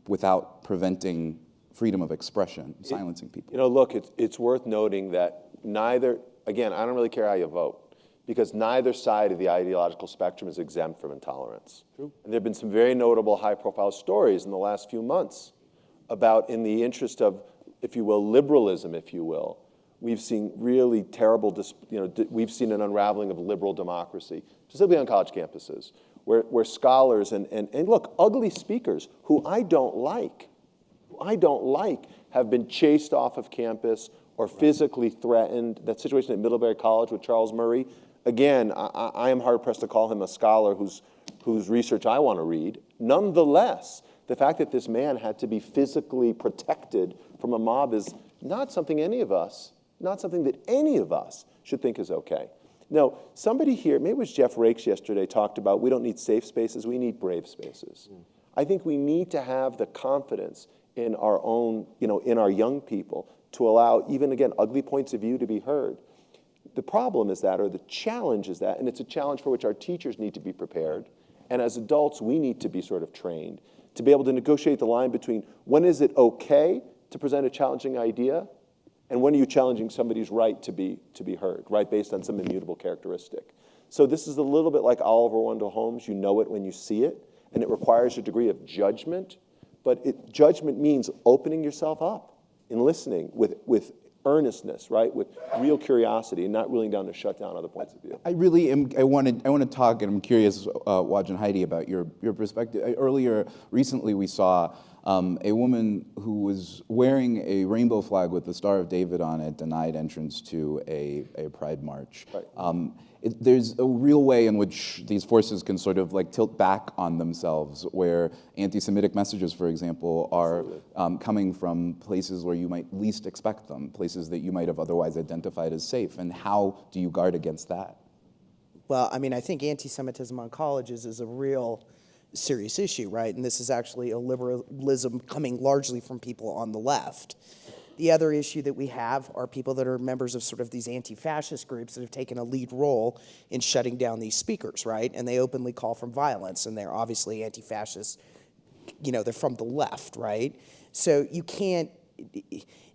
without preventing freedom of expression, silencing people? You know, look, it's worth noting that neither, again, I don't really care how you vote, because neither side of the ideological spectrum is exempt from intolerance. True. And there have been some very notable high-profile stories in the last few months about, in the interest of, if you will, liberalism, if you will, we've seen really terrible, we've seen an unraveling of liberal democracy, specifically on college campuses, where scholars and look, ugly speakers who I don't like, have been chased off of campus or physically threatened. That situation at Middlebury College with Charles Murray, again, I am hard-pressed to call him a scholar whose research I want to read. Nonetheless, the fact that this man had to be physically protected from a mob is not something that any of us should think is okay. No, somebody here, maybe it was Jeff Rakes yesterday, talked about we don't need safe spaces, we need brave spaces. I think we need to have the confidence in our own, in our young people to allow, even again, ugly points of view to be heard. The problem is that, or the challenge is that, and it's a challenge for which our teachers need to be prepared, and as adults, we need to be sort of trained to be able to negotiate the line between when is it okay to present a challenging idea, and when are you challenging somebody's right to be heard, right, based on some immutable characteristic. So this is a little bit like Oliver Wendell Holmes. You know it when you see it, and it requires a degree of judgment, but judgment means opening yourself up and listening with earnestness, right, with real curiosity, and not willing down to shut down other points of view. I really am. I want to talk, and I'm curious, Waj and Heidi, about your perspective. Recently, we saw a woman who was wearing a rainbow flag with the Star of David on it denied entrance to a pride march. Right. There's a real way in which these forces can sort of like tilt back on themselves, where anti-Semitic messages, for example, are coming from places where you might least expect them, places that you might have otherwise identified as safe. And how do you guard against that? Well, I mean, I think anti-Semitism on colleges is a real serious issue, right? And this is actually a liberalism coming largely from people on the left. The other issue that we have are people that are members of sort of these anti-fascist groups that have taken a lead role in shutting down these speakers, right? And they openly call for violence, and they're obviously anti-fascist, they're from the left, right? So you can't,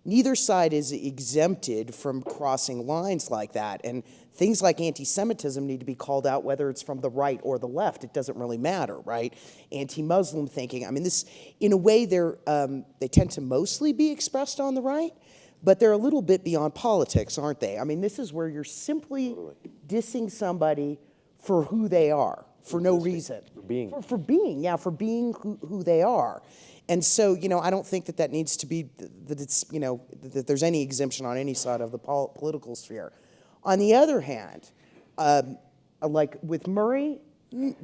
neither side is exempted from crossing lines like that. And things like anti-Semitism need to be called out, whether it's from the right or the left. It doesn't really matter, right? Anti-Muslim thinking. I mean, this, in a way, they tend to mostly be expressed on the right, but they're a little bit beyond politics, aren't they? I mean, this is where you're simply dissing somebody for who they are, for no reason. For being who they are. And so, I don't think that needs to be, that there's any exemption on any side of the political sphere. On the other hand, like with Murray,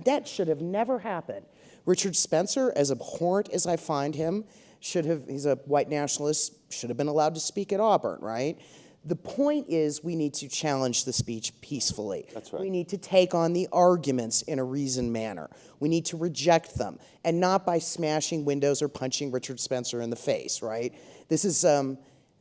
that should have never happened. Richard Spencer, as abhorrent as I find him, he's a white nationalist, should have been allowed to speak at Auburn, right? The point is we need to challenge the speech peacefully. That's right. We need to take on the arguments in a reasoned manner. We need to reject them, and not by smashing windows or punching Richard Spencer in the face, right? This is,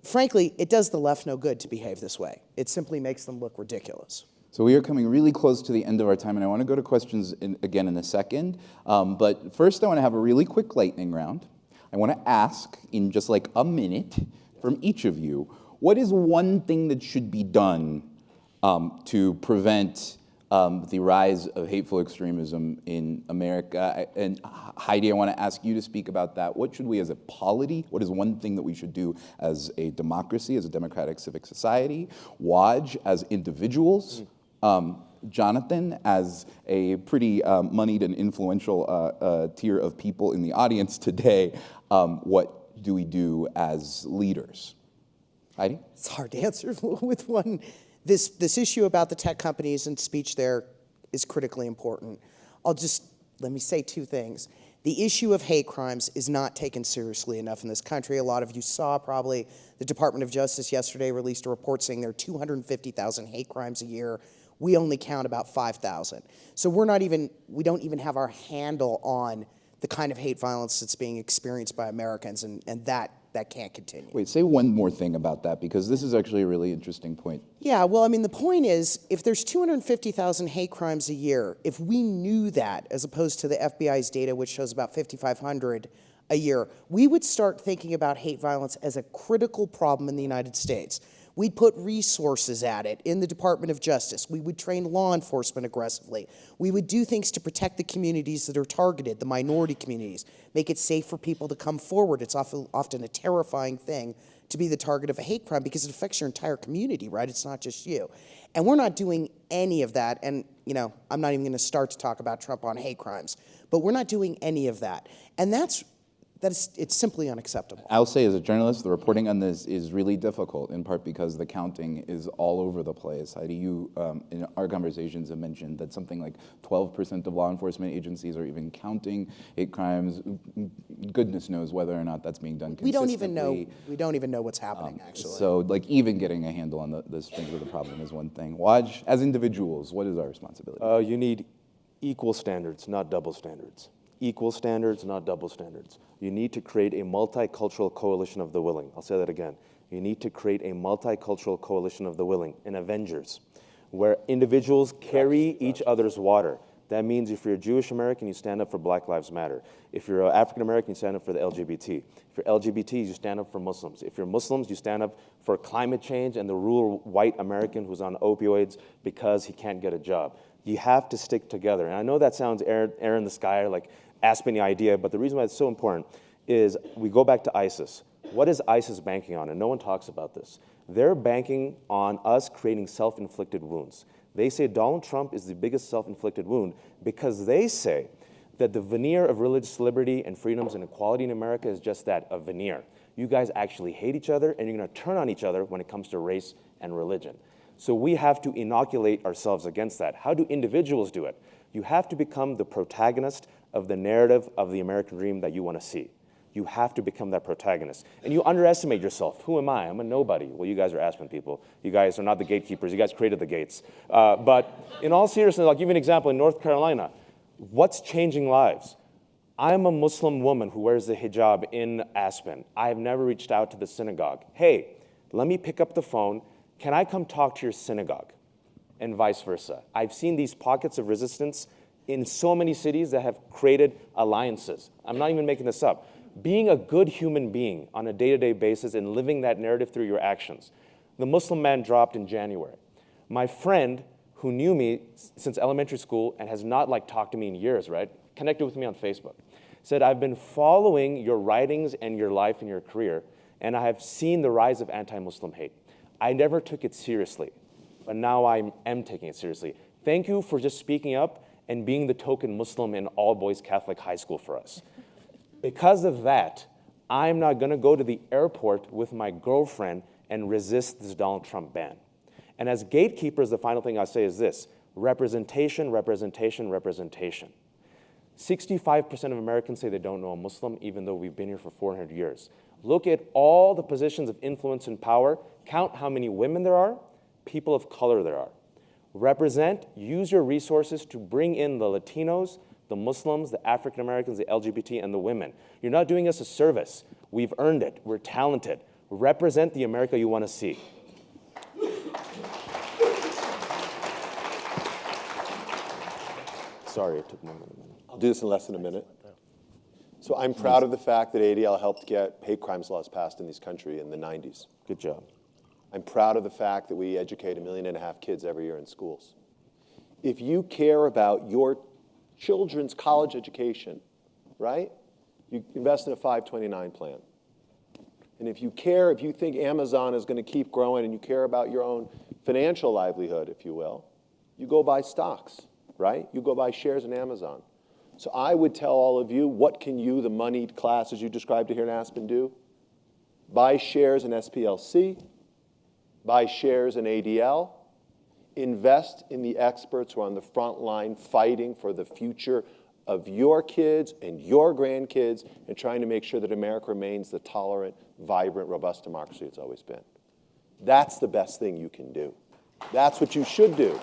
frankly, it does the left no good to behave this way. It simply makes them look ridiculous. So we are coming really close to the end of our time, and I want to go to questions again in a second. But first, I want to have a really quick lightning round. I want to ask, in just like a minute, from each of you, what is one thing that should be done to prevent the rise of hateful extremism in America? And Heidi, I want to ask you to speak about that. What should we as a polity, what is one thing that we should do as a democracy, as a democratic civic society? Waj, as individuals? Jonathan, as a pretty moneyed and influential tier of people in the audience today, what do we do as leaders? Heidi? It's hard to answer with one. This issue about the tech companies and speech there is critically important. Let me say two things. The issue of hate crimes is not taken seriously enough in this country. A lot of you saw probably the Department of Justice yesterday released a report saying there are 250,000 hate crimes a year. We only count about 5,000. So we don't even have our handle on the kind of hate violence that's being experienced by Americans, and that that can't continue. Wait, say one more thing about that, because this is actually a really interesting point. Yeah, well, I mean, the point is, if there's 250,000 hate crimes a year, if we knew that, as opposed to the FBI's data, which shows about 5,500 a year, we would start thinking about hate violence as a critical problem in the United States. We'd put resources at it in the Department of Justice. We would train law enforcement aggressively. We would do things to protect the communities that are targeted, the minority communities, make it safe for people to come forward. It's often a terrifying thing to be the target of a hate crime because it affects your entire community, right? It's not just you. And we're not doing any of that. And, you know, I'm not even going to start to talk about Trump on hate crimes, but we're not doing any of that. And it's simply unacceptable. I'll say, as a journalist, the reporting on this is really difficult, in part because the counting is all over the place. Heidi, you, in our conversations, have mentioned that something like 12% of law enforcement agencies are even counting hate crimes. Goodness knows whether or not that's being done consistently. We don't even know what's happening, actually. So, like, even getting a handle on the strength of the problem is one thing. Waj, as individuals, what is our responsibility? You need equal standards, not double standards. Equal standards, not double standards. You need to create a multicultural coalition of the willing. I'll say that again. You need to create a multicultural coalition of the willing, an Avengers, where individuals carry each other's water. That means if you're a Jewish American, you stand up for Black Lives Matter. If you're African American, you stand up for the LGBT. If you're LGBT, you stand up for Muslims. If you're Muslims, you stand up for climate change and the rural white American who's on opioids because he can't get a job. You have to stick together. And I know that sounds air in the sky, like Aspen idea, but the reason why it's so important is we go back to ISIS. What is ISIS banking on? And no one talks about this. They're banking on us creating self-inflicted wounds. They say Donald Trump is the biggest self-inflicted wound because they say that the veneer of religious liberty and freedoms and equality in America is just that, a veneer. You guys actually hate each other and you're gonna turn on each other when it comes to race and religion. So we have to inoculate ourselves against that. How do individuals do it? You have to become the protagonist of the narrative of the American dream that you want to see. You have to become that protagonist. And you underestimate yourself. Who am I? I'm a nobody. Well, you guys are Aspen people. You guys are not the gatekeepers. You guys created the gates. But in all seriousness, I'll give you an example. In North Carolina, what's changing lives? I'm a Muslim woman who wears the hijab in Aspen. I have never reached out to the synagogue. Hey, let me pick up the phone. Can I come talk to your synagogue? And vice versa. I've seen these pockets of resistance in so many cities that have created alliances. I'm not even making this up. Being a good human being on a day-to-day basis and living that narrative through your actions. The Muslim man dropped in January. My friend who knew me since elementary school and has not talked to me in years, right? Connected with me on Facebook. Said, I've been following your writings and your life and your career, and I have seen the rise of anti-Muslim hate. I never took it seriously, but now I am taking it seriously. Thank you for just speaking up and being the token Muslim in all-boys Catholic high school for us. Because of that, I'm not gonna go to the airport with my girlfriend and resist this Donald Trump ban. And as gatekeepers, the final thing I'll say is this: representation, representation, representation. 65% of Americans say they don't know a Muslim, even though we've been here for 400 years. Look at all the positions of influence and power, count how many women there are, people of color there are. Represent, use your resources to bring in the Latinos, the Muslims, the African Americans, the LGBT, and the women. You're not doing us a service. We've earned it. We're talented. Represent the America you want to see. Sorry, it took more than a minute. I'll do this in less than a minute. So I'm proud of the fact that ADL helped get hate crimes laws passed in this country in the 90s. Good job. I'm proud of the fact that we educate 1.5 million kids every year in schools. If you care about your children's college education, right, you invest in a 529 plan. And if you think Amazon is going to keep growing and you care about your own financial livelihood, if you will, you go buy stocks, right? You go buy shares in Amazon. So I would tell all of you, what can you, the moneyed class as you described it here in Aspen, do? Buy shares in SPLC, buy shares in ADL, invest in the experts who are on the front line fighting for the future of your kids and your grandkids and trying to make sure that America remains the tolerant, vibrant, robust democracy it's always been. That's the best thing you can do. That's what you should do.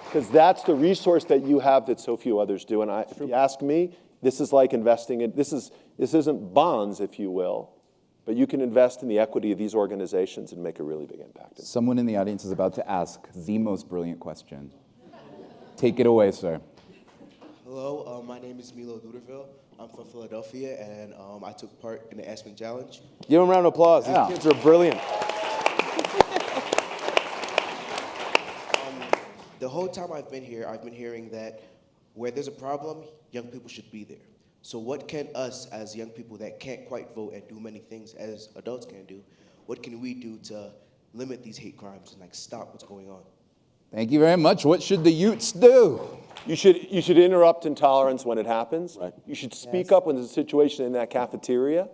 Because that's the resource that you have that so few others do. And if you ask me, this is like investing in, this is This isn't bonds, if you will, but you can invest in the equity of these organizations and make a really big impact. Someone in the audience is about to ask the most brilliant question. Take it away, sir. Hello, my name is Milo Duderville. I'm from Philadelphia, and I took part in the Aspen Challenge. Give them a round of applause. Yeah. These kids are brilliant. The whole time I've been here, I've been hearing that where there's a problem, young people should be there. So what can us, as young people that can't quite vote and do many things as adults can do, what can we do to limit these hate crimes and like stop what's going on? Thank you very much. What should the youths do? You should interrupt intolerance when it happens. Right. You should speak up when there's a situation in that cafeteria.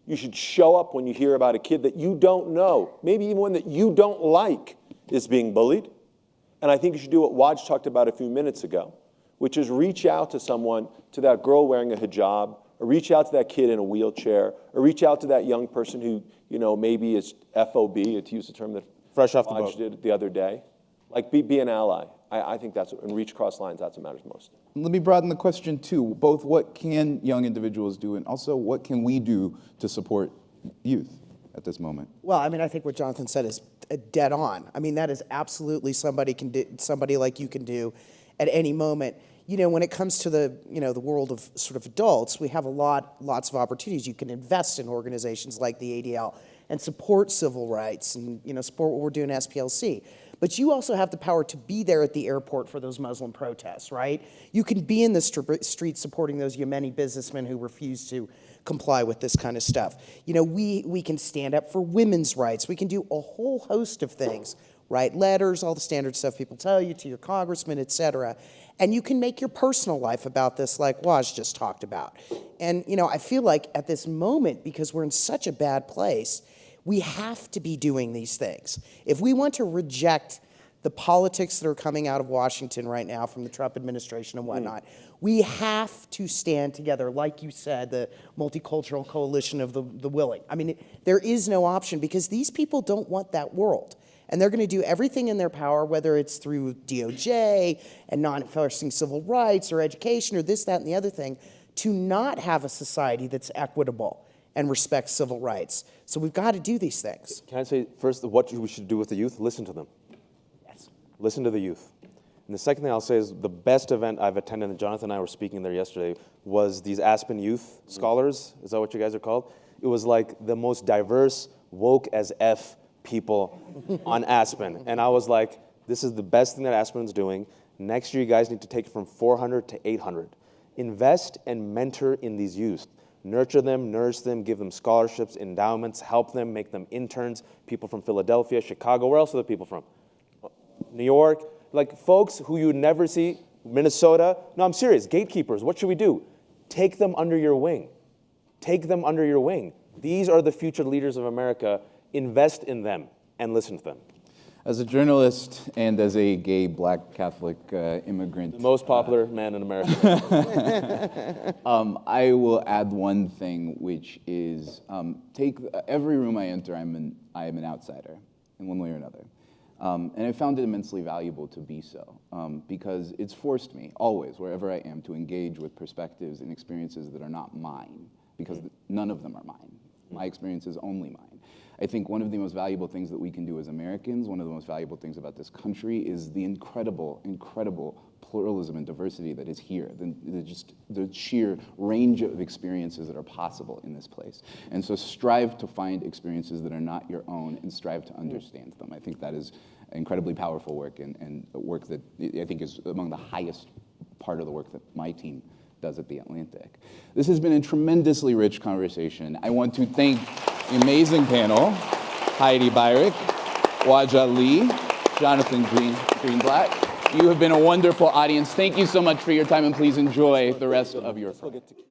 You should show up when you hear about a kid that you don't know, maybe even one that you don't like, is being bullied. And I think you should do what Waj talked about a few minutes ago, which is reach out to someone, to that girl wearing a hijab, or reach out to that kid in a wheelchair, or reach out to that young person who, maybe is FOB, to use the term that Fresh off the Waj boat. did the other day. Like, be an ally. I think that's, and reach across lines, that's what matters most. Let me broaden the question too. Both what can young individuals do and also what can we do to support youth at this moment? Well, I mean, I think what Jonathan said is dead on. I mean, that is absolutely somebody like you can do at any moment. When it comes to the world of sort of adults, we have lots of opportunities. You can invest in organizations like the ADL and support civil rights and, support what we're doing at SPLC. But you also have the power to be there at the airport for those Muslim protests, right? You can be in the street supporting those Yemeni businessmen who refuse to comply with this kind of stuff. We can stand up for women's rights. We can do a whole host of things, write letters, all the standard stuff people tell you, to your congressman, et cetera. And you can make your personal life about this like Waj just talked about. And, I feel like at this moment, because we're in such a bad place, we have to be doing these things. If we want to reject the politics that are coming out of Washington right now from the Trump administration and whatnot, we have to stand together, like you said, the multicultural coalition of the willing. I mean, there is no option because these people don't want that world. And they're going to do everything in their power, whether it's through DOJ and not enforcing civil rights or education or this, that, and the other thing, to not have a society that's equitable and respects civil rights. So we've got to do these things. Can I say first what we should do with the youth? Listen to them. Yes. Listen to the youth. And the second thing I'll say is the best event I've attended, and Jonathan and I were speaking there yesterday, was these Aspen Youth Scholars. Is that what you guys are called? It was like the most diverse, woke as F people on Aspen. And I was like, this is the best thing that Aspen's doing. Next year, you guys need to take it from 400 to 800. Invest and mentor in these youth. Nurture them, nourish them, give them scholarships, endowments, help them, make them interns. People from Philadelphia, Chicago, where else are the people from? New York, like folks who you would never see, Minnesota. No, I'm serious, gatekeepers, what should we do? Take them under your wing. Take them under your wing. These are the future leaders of America. Invest in them and listen to them. As a journalist and as a gay black Catholic immigrant, The most popular man in America. I will add one thing, which is take every room I enter, I am an outsider in one way or another. And I found it immensely valuable to be so, because it's forced me, always, wherever I am, to engage with perspectives and experiences that are not mine, because none of them are mine. My experience is only mine. I think one of the most valuable things that we can do as Americans, one of the most valuable things about this country is the incredible, incredible pluralism and diversity that is here, the sheer range of experiences that are possible in this place. And so strive to find experiences that are not your own and strive to understand them. I think that is incredibly powerful work and work that I think is among the highest part of the work that my team does at The Atlantic. This has been a tremendously rich conversation. I want to thank the amazing panel, Heidi Beirich, Wajahat Ali, Jonathan Greenblatt. You have been a wonderful audience. Thank you so much for your time, and please enjoy the rest of your program.